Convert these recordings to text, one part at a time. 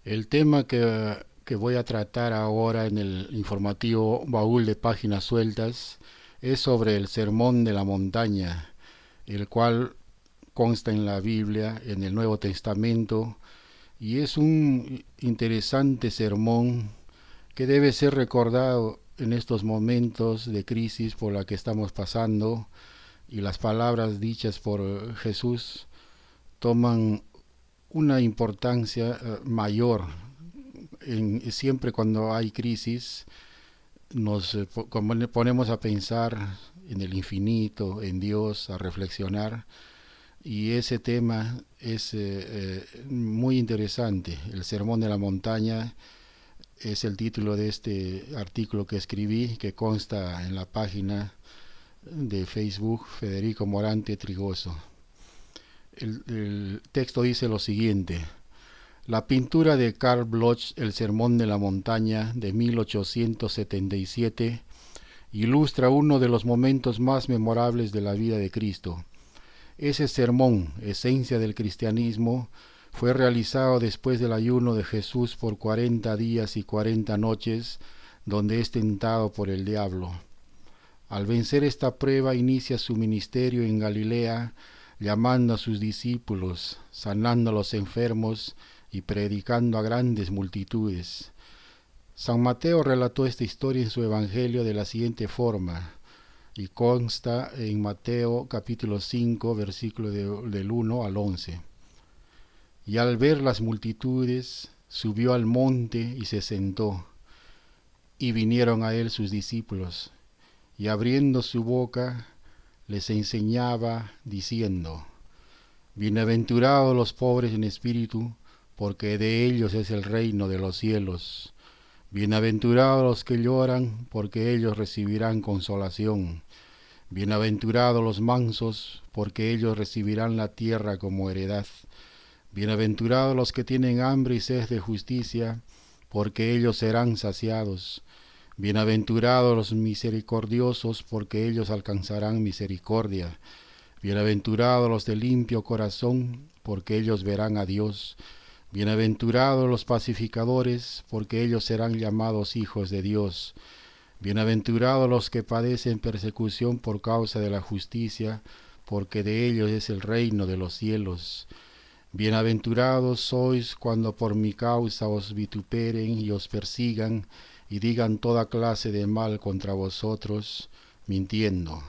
El tema que voy a tratar ahora en el informativo Baúl de Páginas Sueltas es sobre el Sermón de la Montaña, el cual consta en la Biblia, en el Nuevo Testamento, y es un interesante sermón que debe ser recordado en estos momentos de crisis por la que estamos pasando, y las palabras dichas por Jesús toman una importancia mayor. Siempre cuando hay crisis nos ponemos a pensar en el infinito, en Dios, a reflexionar, y ese tema es muy interesante. El Sermón de la Montaña es el título de este artículo que escribí, que consta en la página de Facebook Federico Morante Trigoso. El texto dice lo siguiente: la pintura de Karl Bloch, El Sermón de la Montaña, de 1877, ilustra uno de los momentos más memorables de la vida de Cristo. Ese sermón, esencia del cristianismo, fue realizado después del ayuno de Jesús por 40 días y 40 noches, donde es tentado por el diablo. Al vencer esta prueba, inicia su ministerio en Galilea, llamando a sus discípulos, sanando a los enfermos y predicando a grandes multitudes. San Mateo relató esta historia en su Evangelio de la siguiente forma, y consta en Mateo capítulo 5, versículo del 1 al 11. Y al ver las multitudes, subió al monte y se sentó, y vinieron a él sus discípulos, y abriendo su boca, les enseñaba, diciendo: bienaventurados los pobres en espíritu, porque de ellos es el reino de los cielos. Bienaventurados los que lloran, porque ellos recibirán consolación. Bienaventurados los mansos, porque ellos recibirán la tierra como heredad. Bienaventurados los que tienen hambre y sed de justicia, porque ellos serán saciados. Bienaventurados los misericordiosos, porque ellos alcanzarán misericordia. Bienaventurados los de limpio corazón, porque ellos verán a Dios. Bienaventurados los pacificadores, porque ellos serán llamados hijos de Dios. Bienaventurados los que padecen persecución por causa de la justicia, porque de ellos es el reino de los cielos. Bienaventurados sois cuando por mi causa os vituperen y os persigan, y digan toda clase de mal contra vosotros, mintiendo.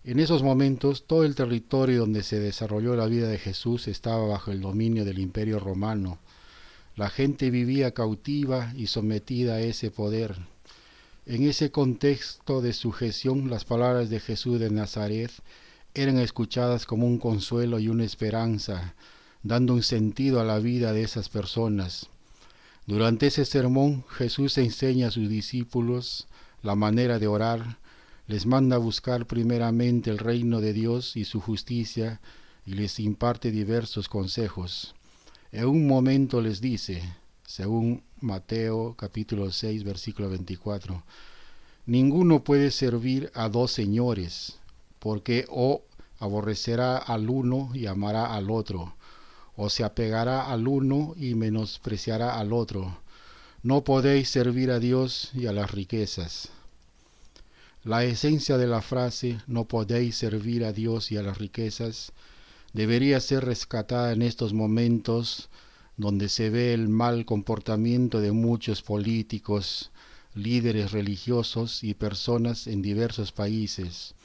En esos momentos, todo el territorio donde se desarrolló la vida de Jesús estaba bajo el dominio del Imperio Romano. La gente vivía cautiva y sometida a ese poder. En ese contexto de sujeción, las palabras de Jesús de Nazaret eran escuchadas como un consuelo y una esperanza, dando un sentido a la vida de esas personas. Durante ese sermón, Jesús enseña a sus discípulos la manera de orar, les manda a buscar primeramente el reino de Dios y su justicia, y les imparte diversos consejos. En un momento les dice, según Mateo capítulo 6, versículo 24, ninguno puede servir a dos señores, porque o aborrecerá al uno y amará al otro, o se apegará al uno y menospreciará al otro. No podéis servir a Dios y a las riquezas. La esencia de la frase "no podéis servir a Dios y a las riquezas" debería ser rescatada en estos momentos donde se ve el mal comportamiento de muchos políticos, líderes religiosos y personas en diversos países.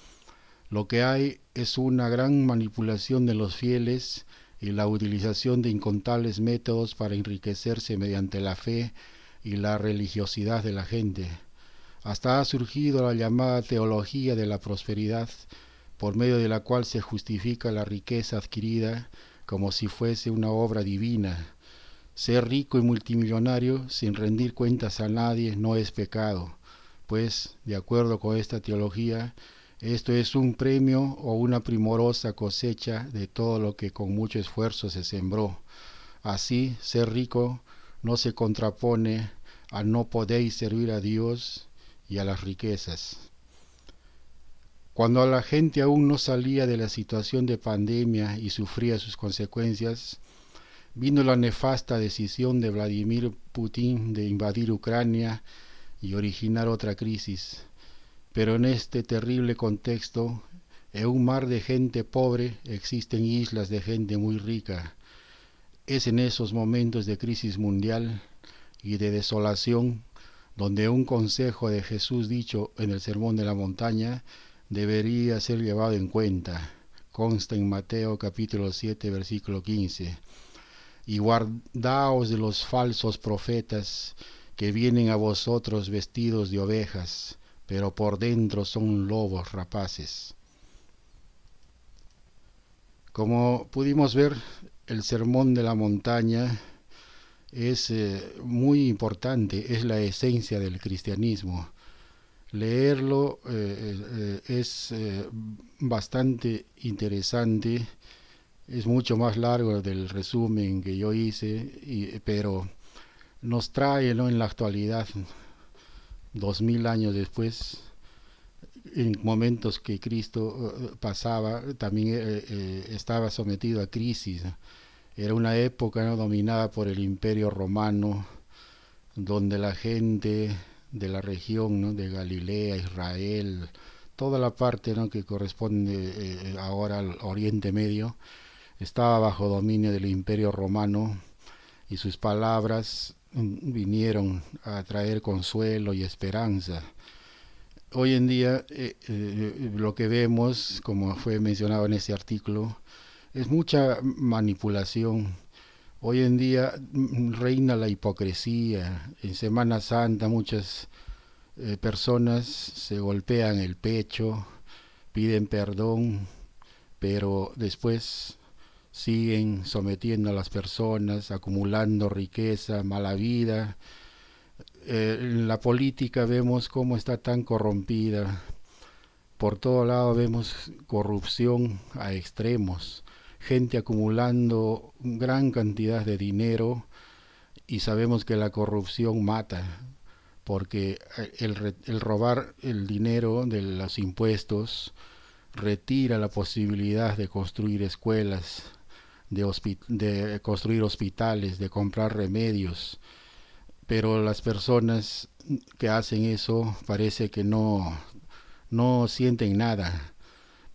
Lo que hay es una gran manipulación de los fieles y la utilización de incontables métodos para enriquecerse mediante la fe y la religiosidad de la gente. Hasta ha surgido la llamada teología de la prosperidad, por medio de la cual se justifica la riqueza adquirida como si fuese una obra divina. Ser rico y multimillonario sin rendir cuentas a nadie no es pecado, pues, de acuerdo con esta teología, esto es un premio o una primorosa cosecha de todo lo que con mucho esfuerzo se sembró. Así, ser rico no se contrapone a no podéis servir a Dios y a las riquezas. Cuando la gente aún no salía de la situación de pandemia y sufría sus consecuencias, Vino la nefasta decisión de Vladimir Putin de invadir Ucrania y originar otra crisis. Pero en este terrible contexto, en un mar de gente pobre, existen islas de gente muy rica. Es en esos momentos de crisis mundial y de desolación donde un consejo de Jesús dicho en el Sermón de la Montaña debería ser llevado en cuenta. Consta en Mateo capítulo 7, versículo 15. Y guardaos de los falsos profetas que vienen a vosotros vestidos de ovejas, pero por dentro son lobos rapaces. Como pudimos ver, el Sermón de la Montaña es muy importante, es la esencia del cristianismo. Leerlo es bastante interesante, es mucho más largo del resumen que yo hice, pero nos trae, ¿no?, en la actualidad, 2000 años después, en momentos que Cristo pasaba, también estaba sometido a crisis. Era una época, ¿no?, dominada por el Imperio Romano, donde la gente de la región, ¿no?, de Galilea, Israel, toda la parte, ¿no?, que corresponde ahora al Oriente Medio, estaba bajo dominio del Imperio Romano, y sus palabras vinieron a traer consuelo y esperanza. Hoy en día lo que vemos, como fue mencionado en ese artículo, es mucha manipulación. Hoy en día reina la hipocresía. En Semana Santa muchas personas se golpean el pecho, piden perdón, pero después siguen sometiendo a las personas, acumulando riqueza, mala vida. En la política vemos cómo está tan corrompida. Por todo lado vemos corrupción a extremos, gente acumulando gran cantidad de dinero, y sabemos que la corrupción mata, porque el robar el dinero de los impuestos retira la posibilidad de construir escuelas, de construir hospitales, de comprar remedios. Pero las personas que hacen eso parece que no sienten nada,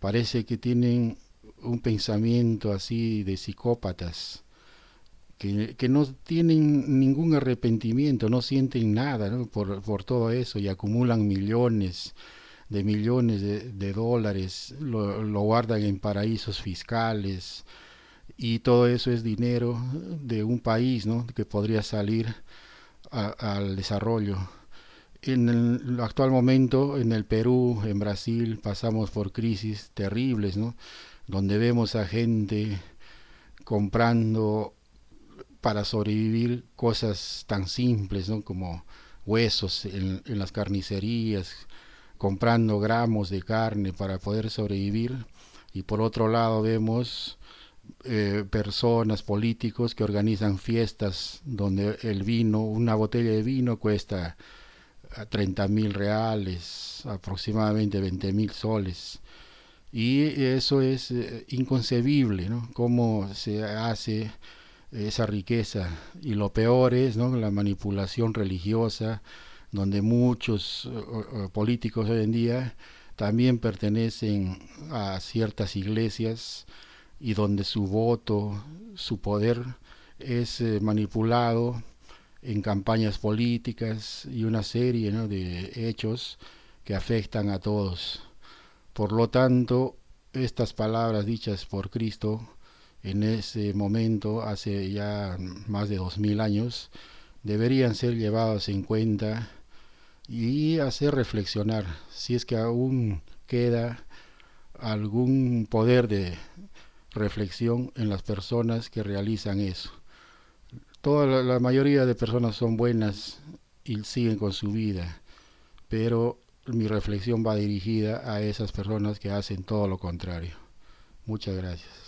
parece que tienen un pensamiento así de psicópatas, que no tienen ningún arrepentimiento, no sienten nada, ¿no?, por todo eso, y acumulan millones de dólares, lo guardan en paraísos fiscales, y todo eso es dinero de un país, ¿no?, que podría salir al desarrollo. En el actual momento, en el Perú, en Brasil, pasamos por crisis terribles, ¿no?, donde vemos a gente comprando para sobrevivir cosas tan simples, ¿no?, como huesos en las carnicerías, comprando gramos de carne para poder sobrevivir. Y por otro lado vemos personas, políticos que organizan fiestas donde el vino, una botella de vino cuesta 30.000 reales, aproximadamente 20.000 soles. Y eso es inconcebible, ¿no?, cómo se hace esa riqueza. Y lo peor es, ¿no?, la manipulación religiosa, donde muchos políticos hoy en día también pertenecen a ciertas iglesias, y donde su voto, su poder es manipulado en campañas políticas y una serie, ¿no?, de hechos que afectan a todos. Por lo tanto, estas palabras dichas por Cristo en ese momento, hace ya más de 2000 años, deberían ser llevadas en cuenta y hacer reflexionar si es que aún queda algún poder de reflexión en las personas que realizan eso. La mayoría de personas son buenas y siguen con su vida, pero mi reflexión va dirigida a esas personas que hacen todo lo contrario. Muchas gracias.